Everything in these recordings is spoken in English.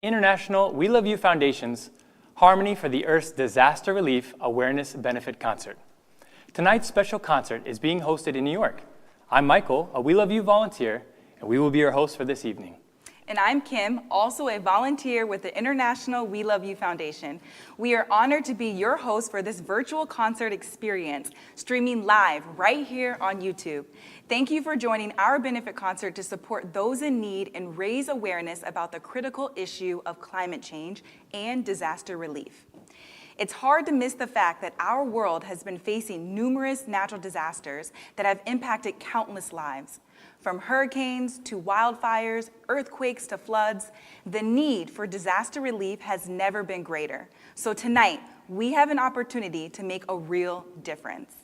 International WeLoveU Foundation's Harmony for the Earth's Disaster Relief Awareness Benefit Concert. Tonight's special concert is being hosted in New York. I'm Michael, a WeLoveU volunteer, and we will be your host for this evening. And I'm Kim, also a volunteer with the International WeLoveU Foundation. We are honored to be your host for this virtual concert experience, streaming live right here on YouTube. Thank you for joining our benefit concert to support those in need and raise awareness about the critical issue of climate change and disaster relief. It's hard to miss the fact that our world has been facing numerous natural disasters that have impacted countless lives. From hurricanes to wildfires, earthquakes to floods, the need for disaster relief has never been greater. So tonight, we have an opportunity to make a real difference.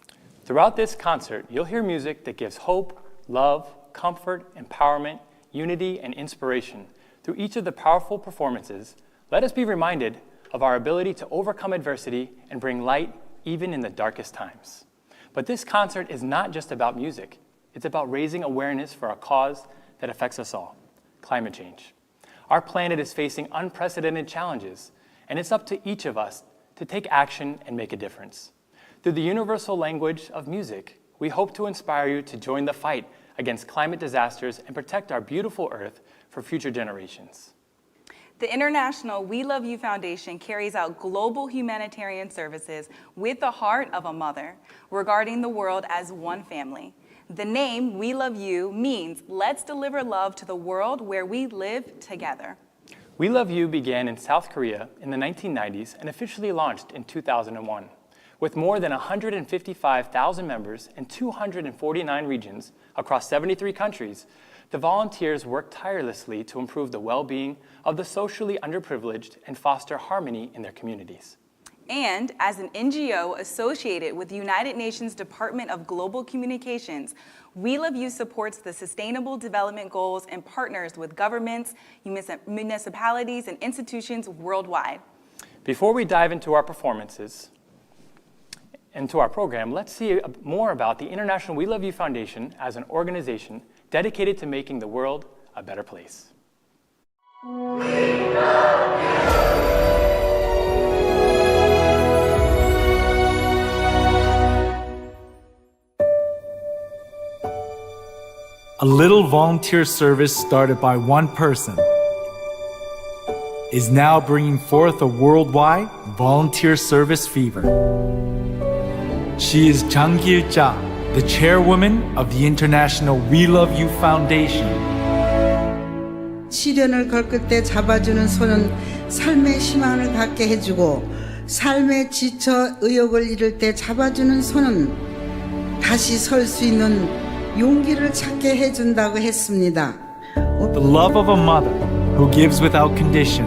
Throughout this concert, you'll hear music that gives hope, love, comfort, empowerment, unity, and inspiration. Through each of the powerful performances, let us be reminded of our ability to overcome adversity and bring light even in the darkest times. But this concert is not just about music. It's about raising awareness for a cause that affects us all, climate change. Our planet is facing unprecedented challenges, and it's up to each of us to take action and make a difference. Through the universal language of music, we hope to inspire you to join the fight against climate disasters and protect our beautiful Earth for future generations. The International WeLoveU Foundation carries out global humanitarian services with the heart of a mother, regarding the world as one family. The name We Love You means let's deliver love to the world where we live together. We Love You began in South Korea in the 1990s and officially launched in 2001. With more than 155,000 members in 249 regions across 73 countries, the volunteers work tirelessly to improve the well-being of the socially underprivileged and foster harmony in their communities. And as an NGO associated with the United Nations Department of Global Communications, WeLoveU supports the Sustainable Development Goals and partners with governments, municipalities, and institutions worldwide. Before we dive into our performances, into our program, let's see more about the International WeLoveU Foundation as an organization dedicated to making the world a better place. A little volunteer service started by one person is now bringing forth a worldwide volunteer service fever. She is Jang Gil-ja, the chairwoman of the International WeLoveU Foundation. 시련을 겪을 때 잡아주는 손은 삶의 희망을 갖게 해주고, 삶에 지쳐 의욕을 잃을 때 잡아주는 손은 다시 설 수 있는 용기를 찾게 해준다고 했습니다. The love of a mother who gives without condition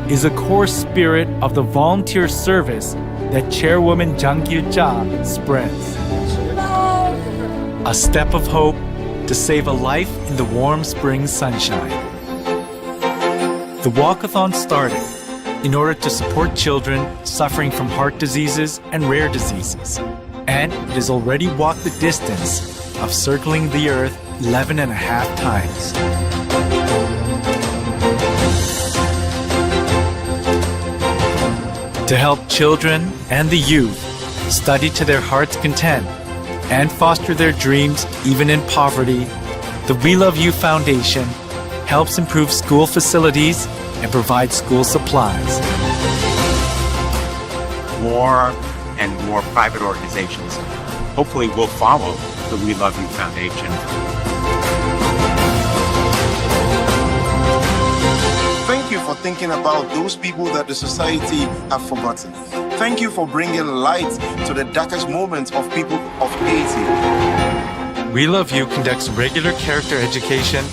is a core spirit of the volunteer service that Chairwoman Jang Gil-ja spreads. A step of hope to save a life in the warm spring sunshine. The walkathon started in order to support children suffering from heart diseases and rare diseases, and it has already walked the distance of circling the Earth 11.5 times. To help children and the youth study to their heart's content and foster their dreams even in poverty, the WeLoveU Foundation helps improve school facilities and provide school supplies. More and more private organizations hopefully will follow the WeLoveU Foundation. Thank you for thinking about those people that the society have forgotten. Thank you for bringing light to the darkest moments of people of Haiti. WeLoveU conducts regular character education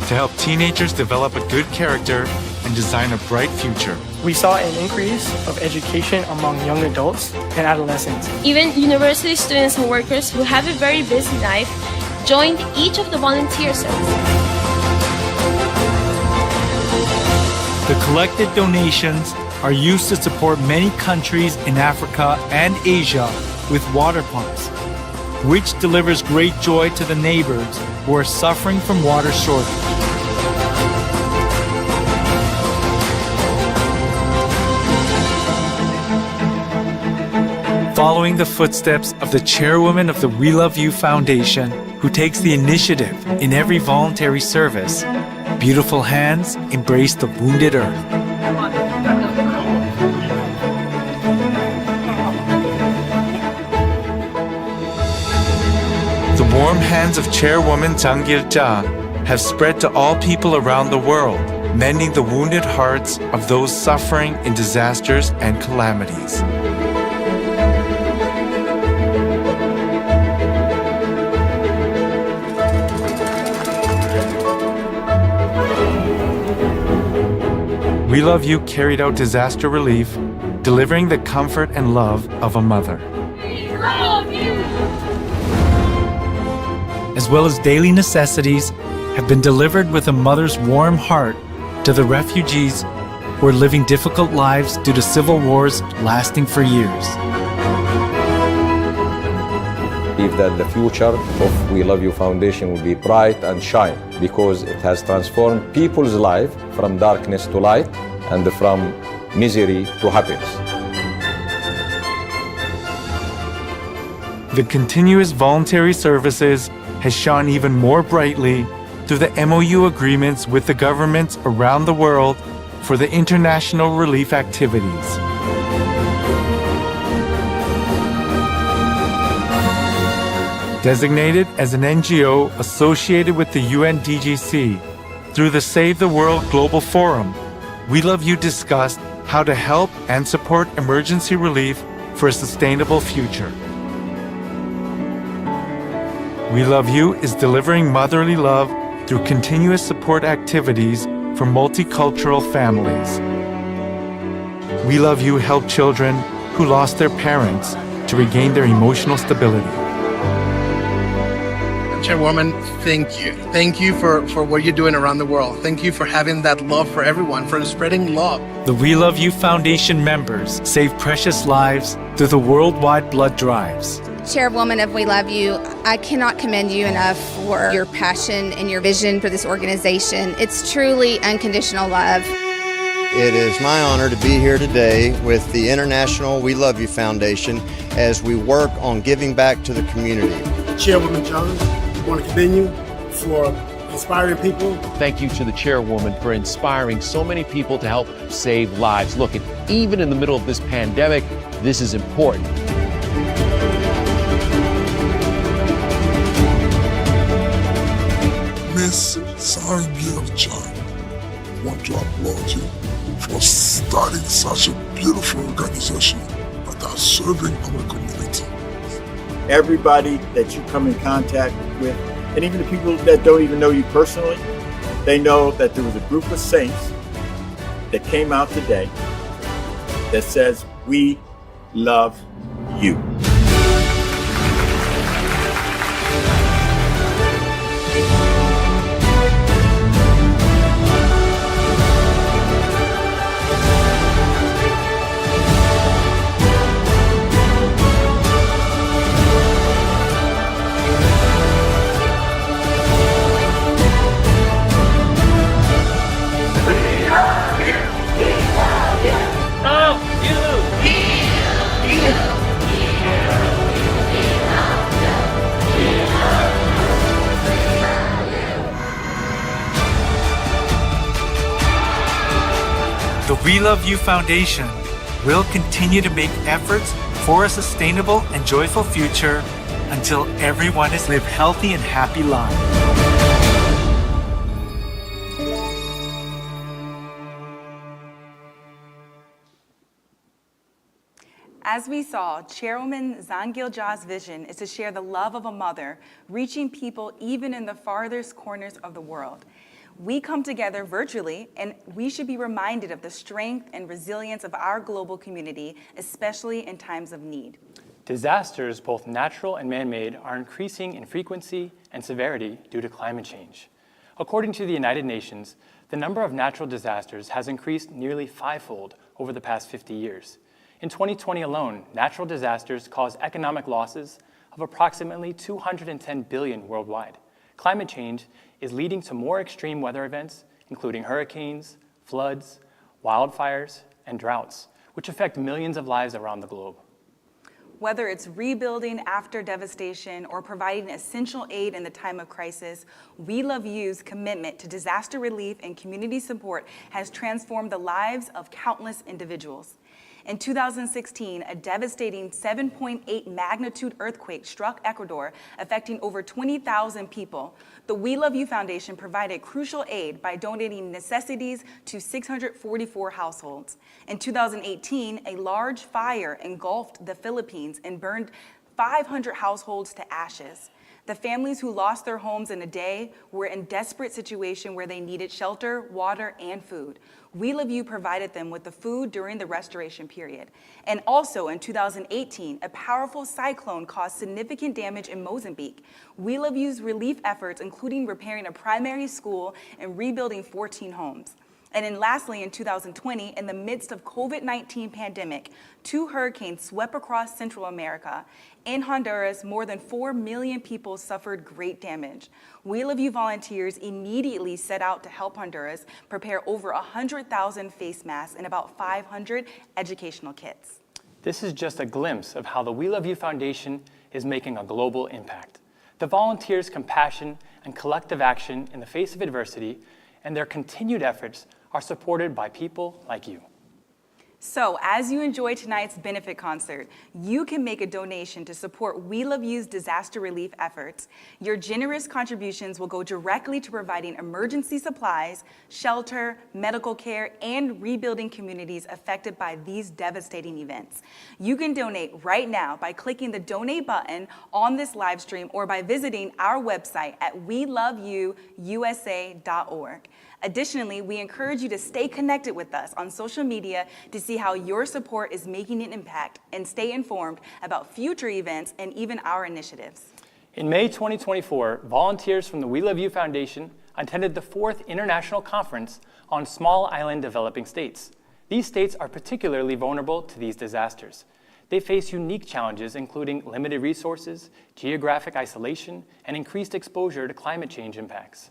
to help teenagers develop a good character and design a bright future. We saw an increase of education among young adults and adolescents. Even university students and workers who have a very busy life joined each of the volunteer services. The collected donations are used to support many countries in Africa and Asia with water pumps, which delivers great joy to the neighbors who are suffering from water shortage. following the footsteps of the chairwoman of the WeLoveU Foundation, who takes the initiative in every voluntary service, beautiful hands embrace the wounded earth. The warm hands of Chairwoman Jang Gil-ja have spread to all people around the world, mending the wounded hearts of those suffering in disasters and calamities. WeLoveU carried out disaster relief, delivering the comfort and love of a mother. As well as daily necessities, have been delivered with a mother's warm heart to the refugees who are living difficult lives due to civil wars lasting for years. I believe that the future of WeLoveU Foundation will be bright and shine because it has transformed people's life from darkness to light and from misery to happiness. The continuous voluntary services has shone even more brightly through the MOU agreements with the governments around the world for the international relief activities. Designated as an NGO associated with the UNDGC, through the Save the World Global Forum, WeLoveU discussed how to help and support emergency relief for a sustainable future. WeLoveU is delivering motherly love through continuous support activities for multicultural families. WeLoveU help children who lost their parents to regain their emotional stability. Chairwoman, thank you. Thank you for what you're doing around the world. Thank you for having that love for everyone, for spreading love. The WeLoveU Foundation members save precious lives through the worldwide blood drives. Chairwoman of WeLoveU, I cannot commend you enough for your passion and your vision for this organization. It's truly unconditional love. It is my honor to be here today with the International WeLoveU Foundation as we work on giving back to the community. Chairwoman Jones, I want to commend you for inspiring people. Thank you to the chairwoman for inspiring so many people to help save lives. Look, even in the middle of this pandemic, this is important. Miss Jang Gil-ja, I want to applaud you for starting such a beautiful organization that are serving our community. Everybody that you come in contact with, and even the people that don't even know you personally, they know that there was a group of saints that came out today that says, "We love you." The WeLoveU Foundation will continue to make efforts for a sustainable and joyful future until everyone has lived healthy and happy lives. As we saw, Chairwoman Jang Gil-ja's vision is to share the love of a mother, reaching people even in the farthest corners of the world. We come together virtually, and we should be reminded of the strength and resilience of our global community, especially in times of need. Disasters, both natural and man-made, are increasing in frequency and severity due to climate change. According to the United Nations, the number of natural disasters has increased nearly fivefold over the past 50 years. In 2020 alone, natural disasters caused economic losses of approximately $210 billion worldwide. Climate change is leading to more extreme weather events, including hurricanes, floods, wildfires, and droughts, which affect millions of lives around the globe. Whether it's rebuilding after devastation or providing essential aid in the time of crisis, WeLoveU's commitment to disaster relief and community support has transformed the lives of countless individuals. In 2016, a devastating 7.8 magnitude earthquake struck Ecuador, affecting over 20,000 people. The WeLoveU Foundation provided crucial aid by donating necessities to 644 households. In 2018, a large fire engulfed the Philippines and burned 500 households to ashes. The families who lost their homes in a day were in desperate situation where they needed shelter, water, and food. WeLoveU provided them with the food during the restoration period. And also in 2018, a powerful cyclone caused significant damage in Mozambique. WeLoveU's relief efforts, including repairing a primary school and rebuilding 14 homes. And then lastly, in 2020, in the midst of COVID-19 pandemic, 2 hurricanes swept across Central America. In Honduras, more than 4 million people suffered great damage. WeLoveU volunteers immediately set out to help Honduras prepare over 100,000 face masks and about 500 educational kits. This is just a glimpse of how the WeLoveU Foundation is making a global impact. The volunteers' compassion and collective action in the face of adversity and their continued efforts are supported by people like you. So, as you enjoy tonight's benefit concert, you can make a donation to support WeLoveU's disaster relief efforts. Your generous contributions will go directly to providing emergency supplies, shelter, medical care, and rebuilding communities affected by these devastating events. You can donate right now by clicking the donate button on this live stream or by visiting our website at WeLoveUUSA.org. Additionally, we encourage you to stay connected with us on social media to see how your support is making an impact and stay informed about future events and even our initiatives. In May 2024, volunteers from the WeLoveU Foundation attended the 4th International Conference on Small Island Developing States. These states are particularly vulnerable to these disasters. They face unique challenges including limited resources, geographic isolation, and increased exposure to climate change impacts.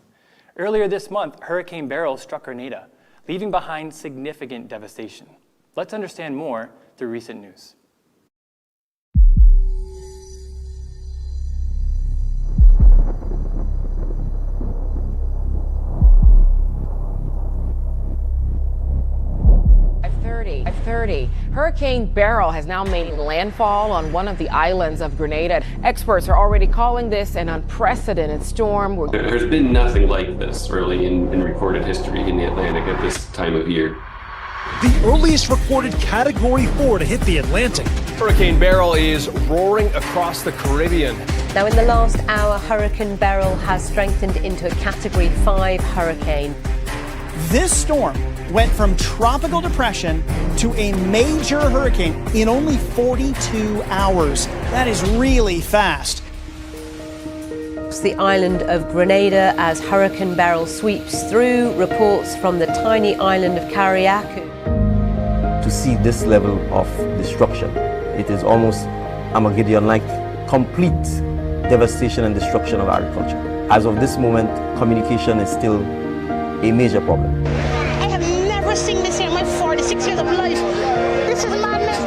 Earlier this month, Hurricane Beryl struck Grenada, leaving behind significant devastation. Let's understand more through recent news. At 30, Hurricane Beryl has now made landfall on one of the islands of Grenada. Experts are already calling this an unprecedented storm. There's been nothing like this really in recorded history in the Atlantic at this time of year. The earliest recorded Category 4 to hit the Atlantic. Hurricane Beryl is roaring across the Caribbean. Now, in the last hour, Hurricane Beryl has strengthened into a Category 5 hurricane. This storm went from tropical depression to a major hurricane in only 42 hours. That is really fast. It's the island of Grenada as Hurricane Beryl sweeps through. Reports from the tiny island of Carriacou. To see this level of destruction, it is almost Armageddon-like, complete devastation and destruction of agriculture. As of this moment, communication is still a major problem. I have never seen this in my 46 years of life. This is madness.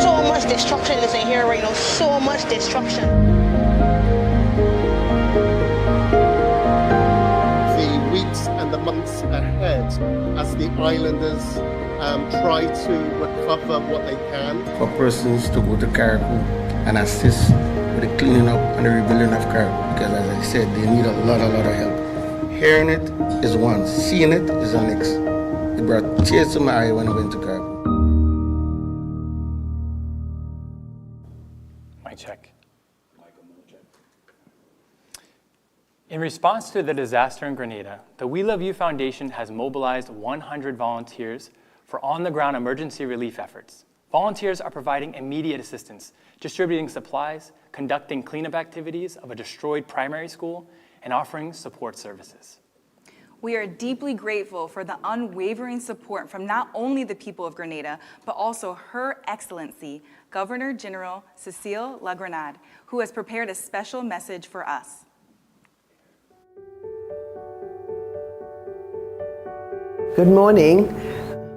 So much destruction is in here right now. So much destruction. The weeks and the months ahead as the islanders try to recover what they can. For persons to go to Carriacou and assist with the cleaning up and the rebuilding of Carriacou, because as I said, they need a lot of help. Hearing it is one, seeing it is the next. It brought tears to my eye when I went to Carriacou. Mic check. In response to the disaster in Grenada, the WeLoveU Foundation has mobilized 100 volunteers for on-the-ground emergency relief efforts. Volunteers are providing immediate assistance, distributing supplies, conducting cleanup activities of a destroyed primary school, and offering support services. We are deeply grateful for the unwavering support from not only the people of Grenada, but also Her Excellency, Governor General Cecile La Grenade, who has prepared a special message for us. Good morning.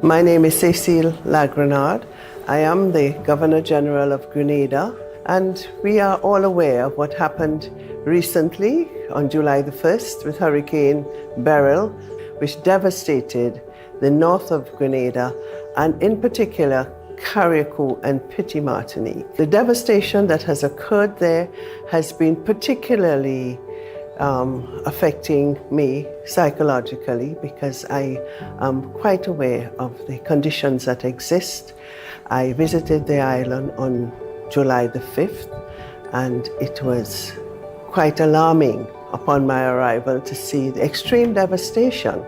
My name is Cecile Lagrenard. I am the Governor General of Grenada, and we are all aware of what happened recently on July the 1st with Hurricane Beryl, which devastated the north of Grenada, and in particular, Carriacou and Petit Martinique. The devastation that has occurred there has been particularly affecting me psychologically because I am quite aware of the conditions that exist. I visited the island on July the 5th, and it was quite alarming upon my arrival to see the extreme devastation,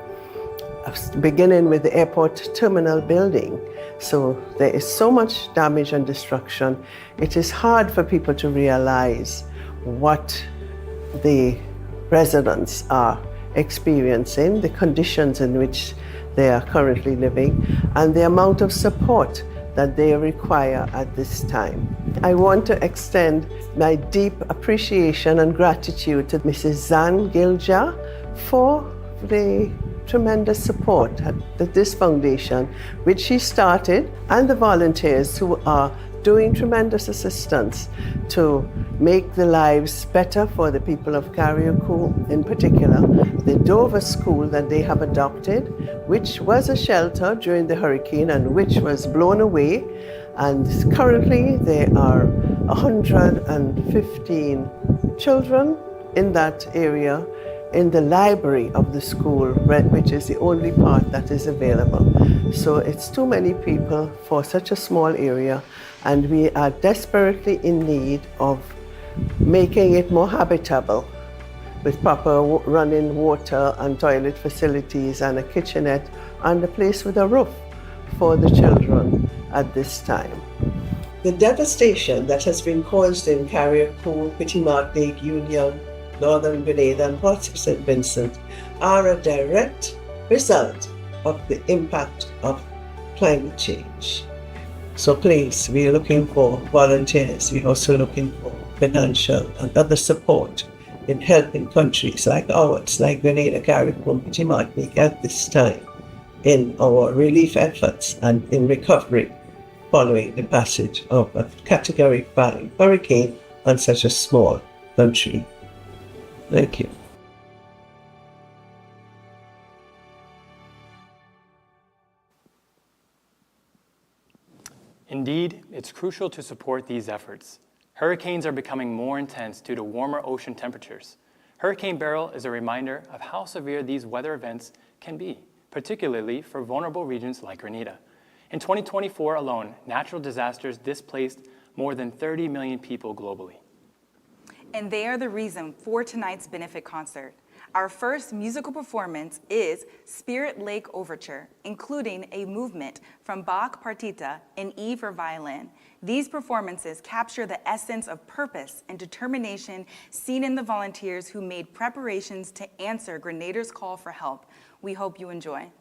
beginning with the airport terminal building. So there is so much damage and destruction. It is hard for people to realize what the residents are experiencing, the conditions in which they are currently living, and the amount of support that they require at this time. I want to extend my deep appreciation and gratitude to Mrs. Zan Gilja for the tremendous support that this foundation, which she started, and the volunteers who are doing tremendous assistance to make the lives better for the people of Carriacou in particular. The Dover school that they have adopted, which was a shelter during the hurricane and which was blown away, and currently there are 115 children in that area in the library of the school, which is the only part that is available. So it's too many people for such a small area, and we are desperately in need of making it more habitable with proper running water and toilet facilities and a kitchenette and a place with a roof for the children at this time. The devastation that has been caused in Carriacou, Petit Martinique, Union, Northern Grenada and parts of St. Vincent are a direct result of the impact of climate change. So please, we are looking for volunteers. We're also looking for financial and other support in helping countries like ours, like Grenada, Carriacou, Petit Martinique at this time in our relief efforts and in recovery following the passage of a Category 5 hurricane on such a small country. Thank you. Indeed, it's crucial to support these efforts. Hurricanes are becoming more intense due to warmer ocean temperatures. Hurricane Beryl is a reminder of how severe these weather events can be, particularly for vulnerable regions like Grenada. In 2024 alone, natural disasters displaced more than 30 million people globally. And they are the reason for tonight's benefit concert. Our first musical performance is Spirit Lake Overture, including a movement from Bach Partita and E for violin. These performances capture the essence of purpose and determination seen in the volunteers who made preparations to answer Grenada's call for help. We hope you enjoy.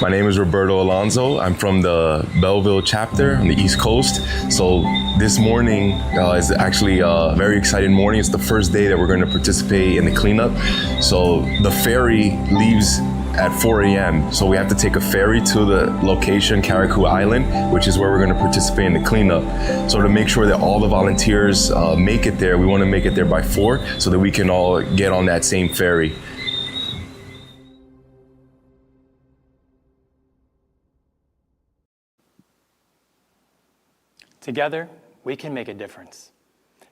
My name is Roberto Alonso. I'm from the Belleville chapter on the East Coast. So this morning is actually a very exciting morning. It's the first day that we're going to participate in the cleanup. So the ferry leaves at 4 a.m. So we have to take a ferry to the location, Carriacou Island, which is where we're going to participate in the cleanup. So to make sure that all the volunteers make it there, we want to make it there by 4 so that we can all get on that same ferry. Together, we can make a difference.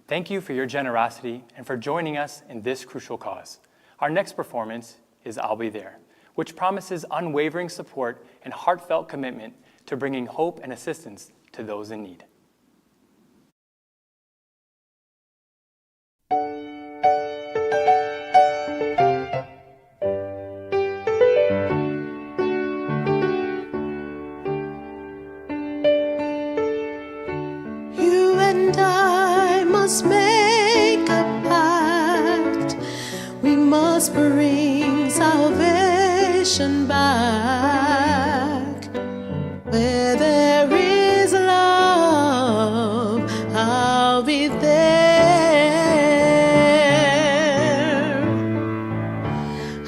Thank you for your generosity and for joining us in this crucial cause. Our next performance is I'll Be There, which promises unwavering support and heartfelt commitment to bringing hope and assistance to those in need. You and I must make a pact. We must bring salvation back. Where there is love, I'll be there.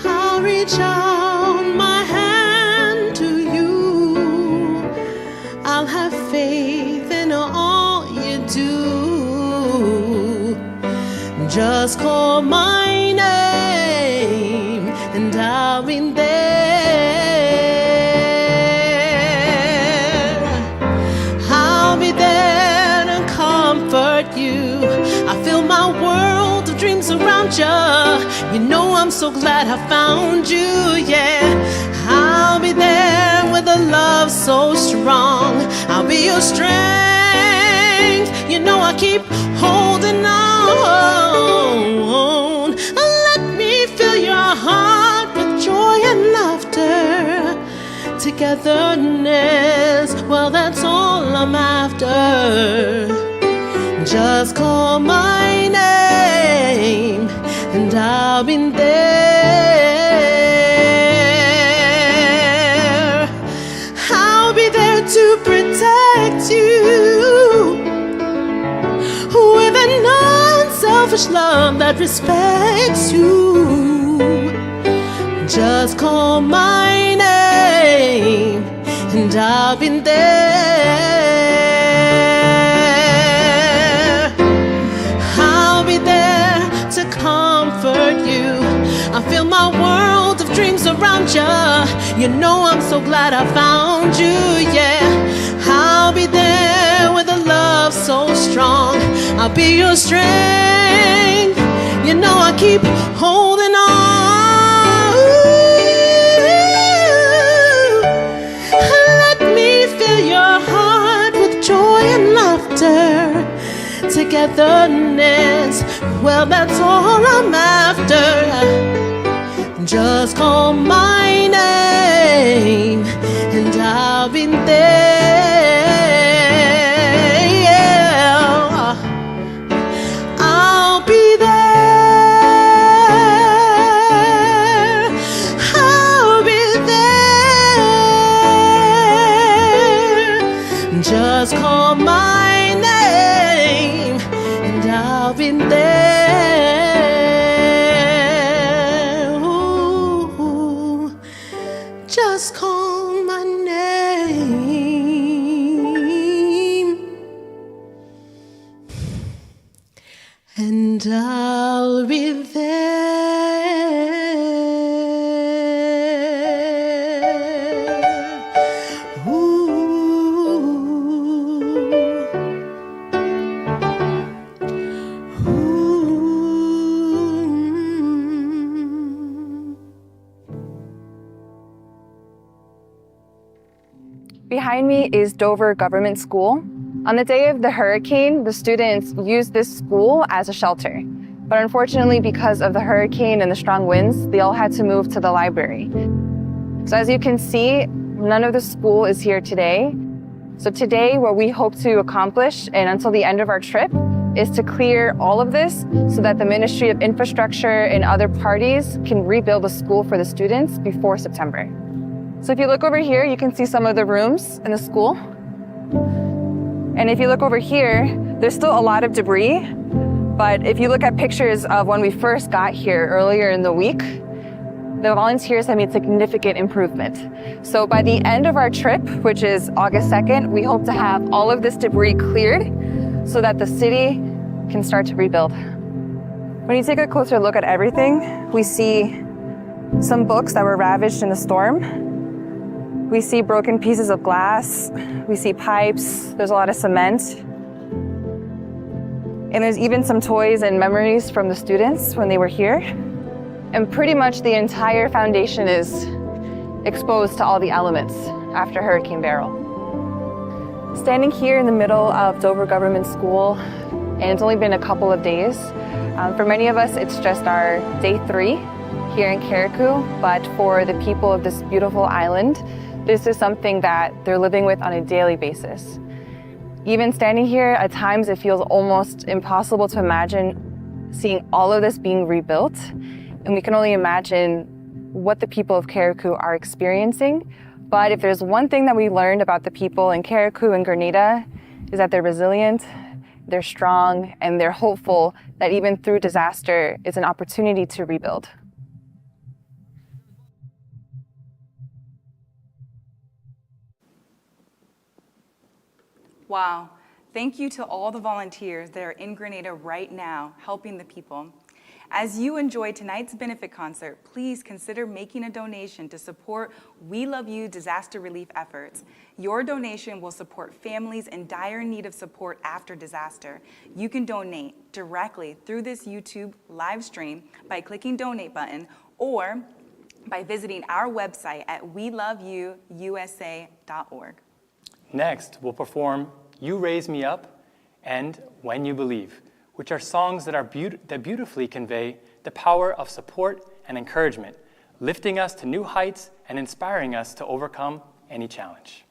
I'll reach out my hand to you. I'll have faith in all you do. Just call my name and I'll be there. I'll be there to comfort you. I feel my world of dreams around you. You know I'm so glad I found you, yeah. I'll be there with a love so strong. I'll be your strength. You know I keep holding on. Let me fill your heart with joy and laughter. Togetherness, well, that's all I'm after. Just call my name and I'll be there. I'll be there to protect you with an unselfish love that respects you. Just call my name and I'll be there. I'll be there to comfort you. I feel my world of dreams around you. You know I'm so glad I found you, yeah. I'll be there with a love so strong. I'll be your strength. You know I keep holding on. Let me fill your heart with joy and laughter. Togetherness, well, that's all I'm after. Just call my name and I'll be there, yeah. I'll be there. I'll be there. Just call my name and I'll be there. Ooh, just call my name. Behind me is Dover Government School. On the day of the hurricane, the students used this school as a shelter. But unfortunately, because of the hurricane and the strong winds, they all had to move to the library. So as you can see, none of the school is here today. So today, what we hope to accomplish, and until the end of our trip, is to clear all of this so that the Ministry of Infrastructure and other parties can rebuild a school for the students before September. So if you look over here, you can see some of the rooms in the school. And if you look over here, there's still a lot of debris. But if you look at pictures of when we first got here earlier in the week, the volunteers have made significant improvement. So by the end of our trip, which is August 2nd, we hope to have all of this debris cleared so that the city can start to rebuild. When you take a closer look at everything, we see some books that were ravaged in the storm. We see broken pieces of glass. We see pipes. There's a lot of cement. And there's even some toys and memories from the students when they were here. And pretty much the entire foundation is exposed to all the elements after Hurricane Beryl. Standing here in the middle of Dover Government School, and it's only been a couple of days. For many of us, it's just our day 3 here in Carriacou, but for the people of this beautiful island, this is something that they're living with on a daily basis. Even standing here, at times it feels almost impossible to imagine seeing all of this being rebuilt, and we can only imagine what the people of Carriacou are experiencing. But if there's one thing that we learned about the people in Carriacou and Grenada, is that they're resilient, they're strong, and they're hopeful that even through disaster, it's an opportunity to rebuild. Wow. Thank you to all the volunteers that are in Grenada right now, helping the people. As you enjoy tonight's benefit concert, please consider making a donation to support We Love You disaster relief efforts. Your donation will support families in dire need of support after disaster. You can donate directly through this YouTube live stream by clicking donate button or by visiting our website at WeLoveUusa.org. Next, we'll perform You Raise Me Up and When You Believe, which are songs that beautifully convey the power of support and encouragement, lifting us to new heights and inspiring us to overcome any challenge.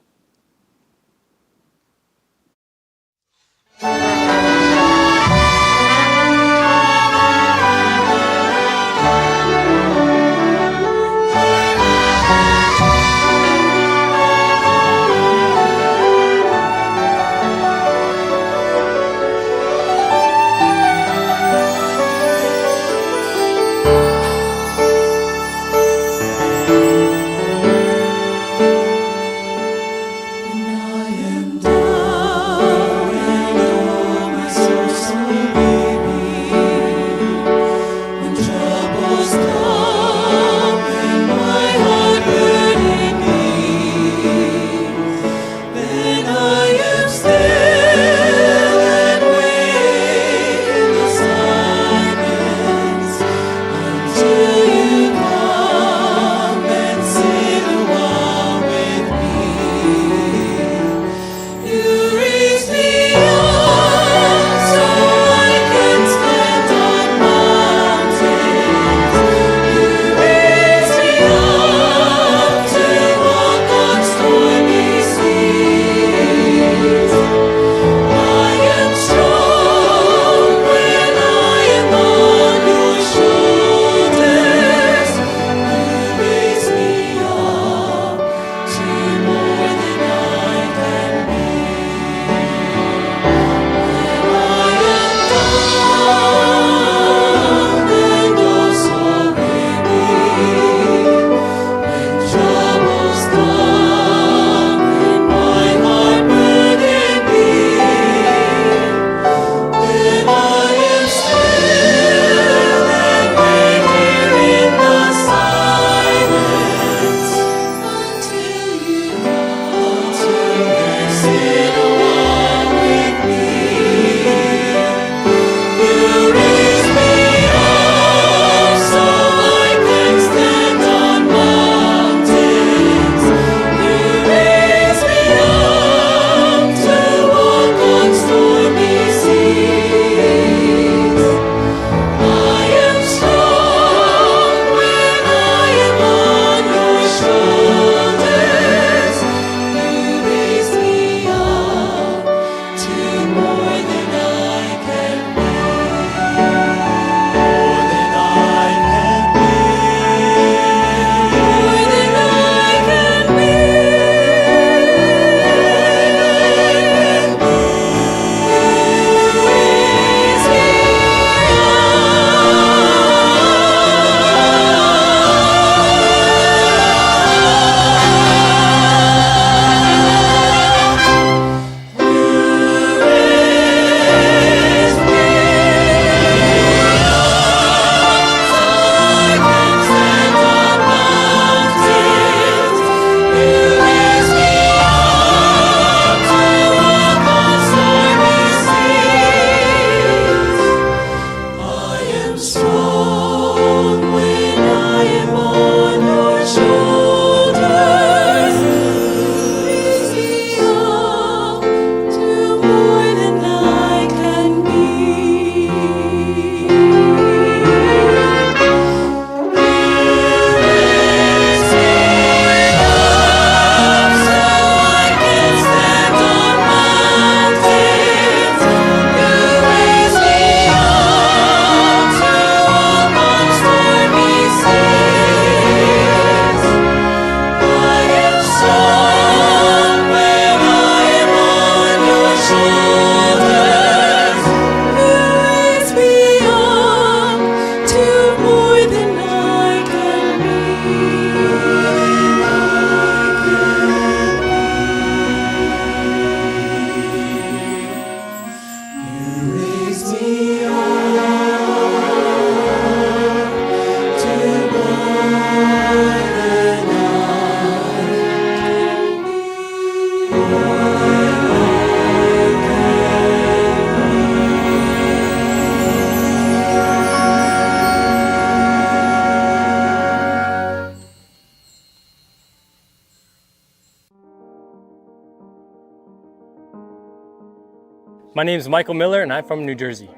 My name is Michael Miller and I'm from New Jersey.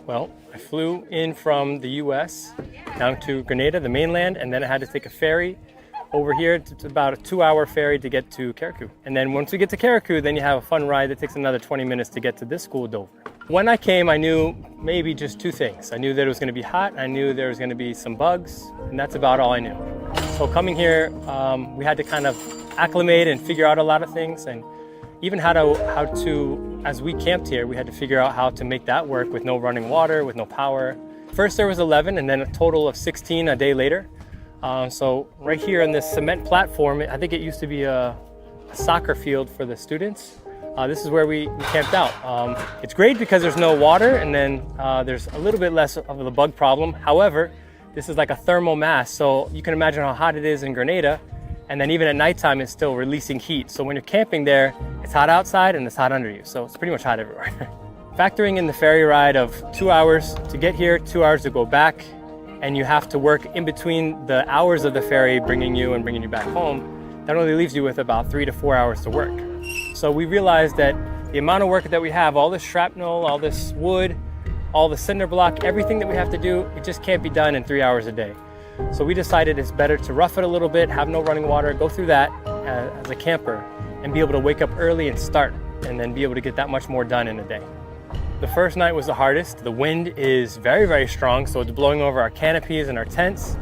Well, I flew in from the US down to Grenada, the mainland, and then I had to take a ferry over here. It's about a 2-hour ferry to get to Carriacou. And then once we get to Carriacou, then you have a fun ride that takes another 20 minutes to get to this school, Dover. When I came, I knew maybe just 2 things. I knew that it was going to be hot, I knew there was going to be some bugs, and that's about all I knew. So coming here, we had to kind of acclimate and figure out a lot of things, and even how to, as we camped here, we had to figure out how to make that work with no running water, with no power. First there was 11 and then a total of 16 a day later. So right here on this cement platform, I think it used to be a soccer field for the students. This is where we camped out. It's great because there's no water and then there's a little bit less of the bug problem. However, this is like a thermal mass, so you can imagine how hot it is in Grenada. And then even at nighttime, it's still releasing heat. So when you're camping there, it's hot outside and it's hot under you. So it's pretty much hot everywhere. Factoring in the ferry ride of 2 hours to get here, 2 hours to go back, and you have to work in between the hours of the ferry bringing you and bringing you back home, that only leaves you with about 3 to 4 hours to work. So we realized that the amount of work that we have, all this shrapnel, all this wood, all the cinder block, everything that we have to do, it just can't be done in 3 hours a day. So we decided it's better to rough it a little bit, have no running water, go through that as a camper and be able to wake up early and start and then be able to get that much more done in a day. The first night was the hardest. The wind is very, very strong, so it's blowing over our canopies and our tents.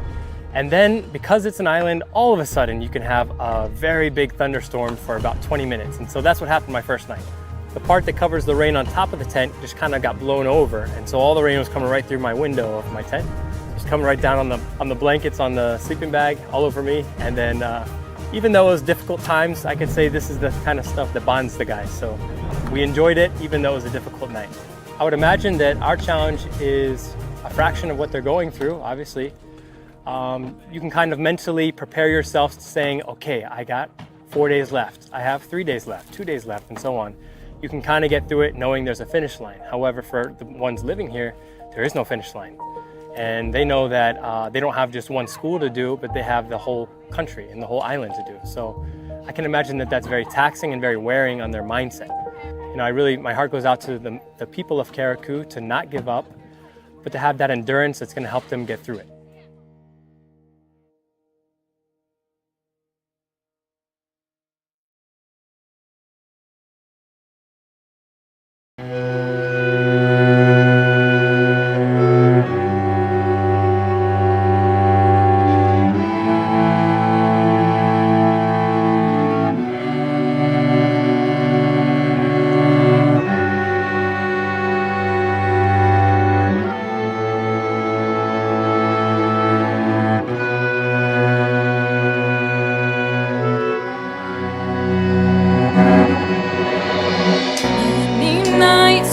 And then because it's an island, all of a sudden you can have a very big thunderstorm for about 20 minutes. And so that's what happened my first night. The part that covers the rain on top of the tent just kind of got blown over. And so all the rain was coming right through my window of my tent. Coming right down on the blankets, on the sleeping bag, all over me. And then even though it was difficult times, I could say this is the kind of stuff that bonds the guys. So we enjoyed it, even though it was a difficult night. I would imagine that our challenge is a fraction of what they're going through, obviously. You can kind of mentally prepare yourself to saying, okay, I got 4 days left. I have 3 days left, 2 days left, and so on. You can kind of get through it knowing there's a finish line. However, for the ones living here, there is no finish line. And they know that they don't have just one school to do, but they have the whole country and the whole island to do. So I can imagine that that's very taxing and very wearing on their mindset. You know, my heart goes out to the people of Carriacou to not give up, but to have that endurance that's going to help them get through it.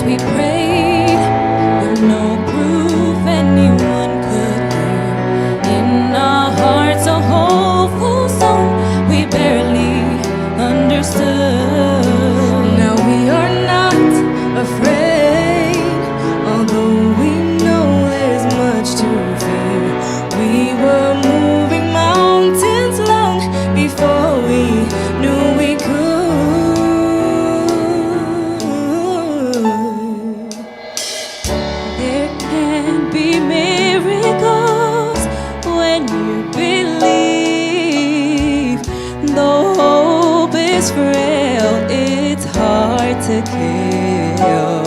We prayed with no proof anyone could hear. In our hearts a hopeful song we barely understood. Now we are not afraid, although we know there's much to fear. We were moving mountains long before we knew we could. Frail, it's hard to kill.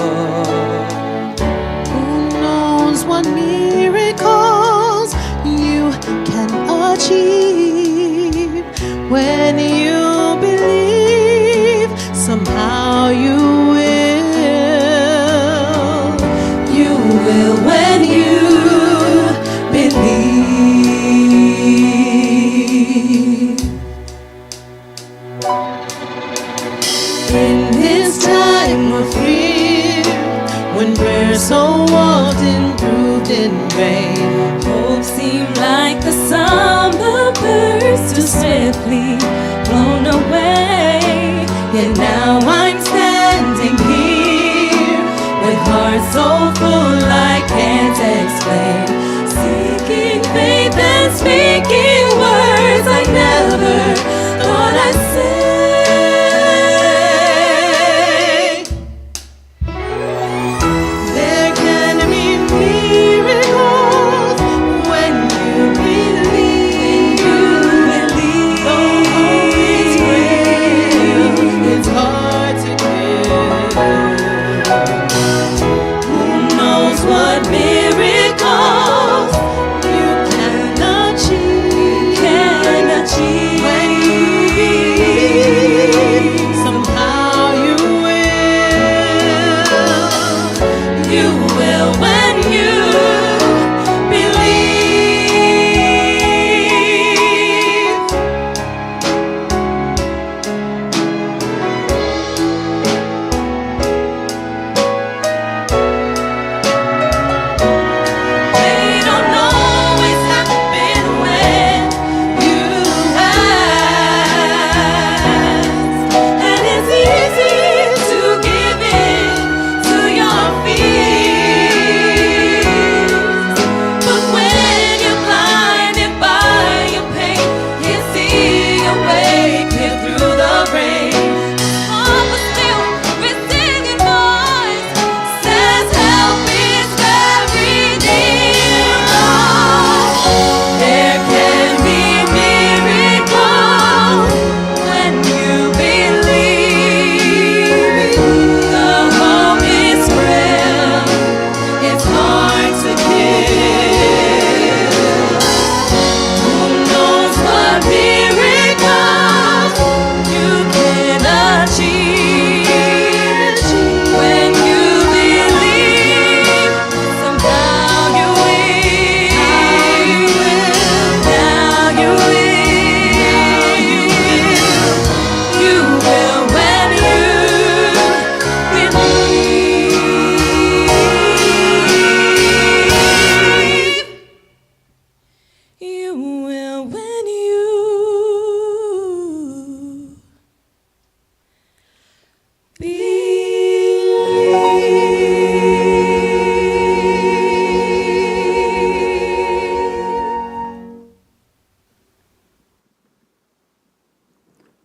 Who knows what miracles you can achieve when you believe, somehow you will. You will when you believe. In this time of fear, when prayer so often proved in vain, hope seemed like the summer birds too swiftly blown away. Yet now I'm standing here with heart so full I can't explain, seeking faith and speaking words I never thought I'd say.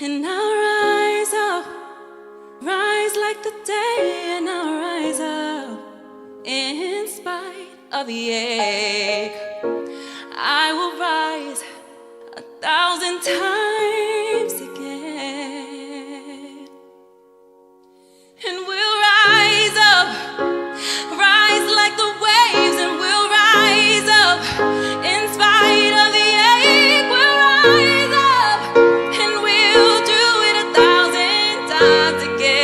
And I'll rise up, rise like the day, and I'll rise up in spite of the ache. I will rise 1,000 times again, and we'll rise up, rise like the waves, and we'll rise up in spite of the ache. We'll rise up, and we'll do it 1,000 times again.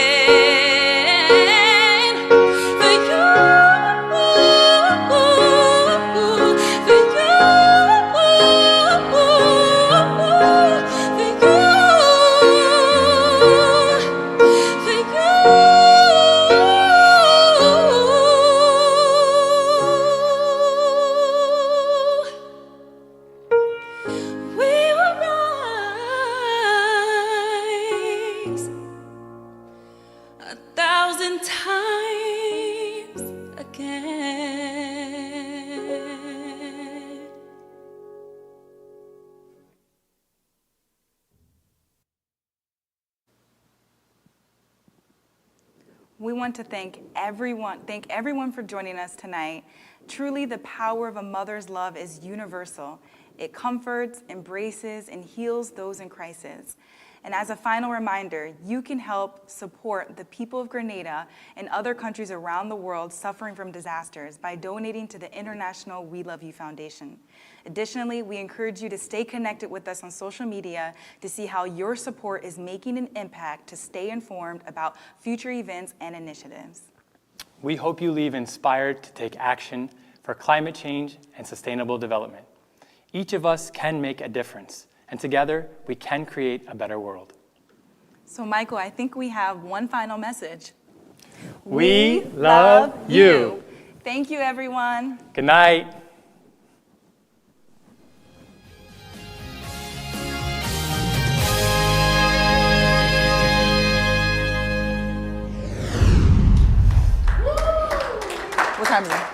For you, for you. want to thank everyone for joining us tonight. Truly, the power of a mother's love is universal. It comforts, embraces, and heals those in crisis. And as a final reminder, you can help support the people of Grenada and other countries around the world suffering from disasters by donating to the international WeLoveU Foundation. Additionally, we encourage you to stay connected with us on social media to see how your support is making an impact to stay informed about future events and initiatives. We hope you leave inspired to take action for climate change and sustainable development. Each of us can make a difference, and together we can create a better world. So Michael, I think we have one final message. We love you. Thank you, everyone. Good night. What time is it?